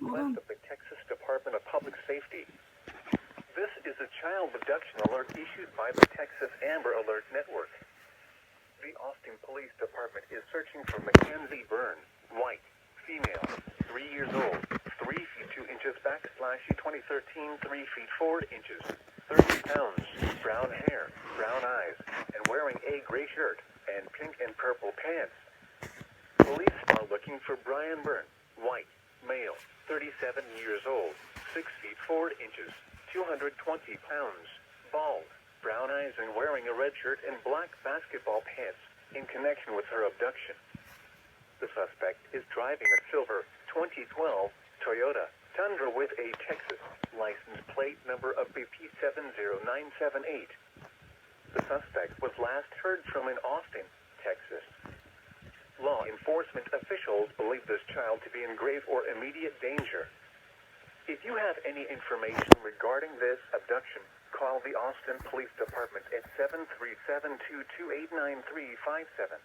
request of the Texas Department of Public Safety. This is a child abduction alert issued by the Texas Amber Alert Network. The Austin Police Department is searching for Mackenzie Byrne, white, female, 3 years old, 3 feet 2 inches /2013, 3 feet 4 inches, 30 pounds, brown hair, brown eyes, and wearing a gray shirt and pink and purple pants. Police are looking for Brian Byrne, white, male, 37 years old, 6 feet 4 inches, 220 pounds, bald, brown eyes, and wearing a red shirt and black basketball pants in connection with her abduction. The suspect is driving a silver 2012 Toyota Tundra with a Texas license plate number of BP70978. The suspect was last heard from in Austin, Texas. Law enforcement officials believe this child to be in grave or immediate danger. If you have any information regarding this abduction, call the Austin Police Department at 737-228-9357.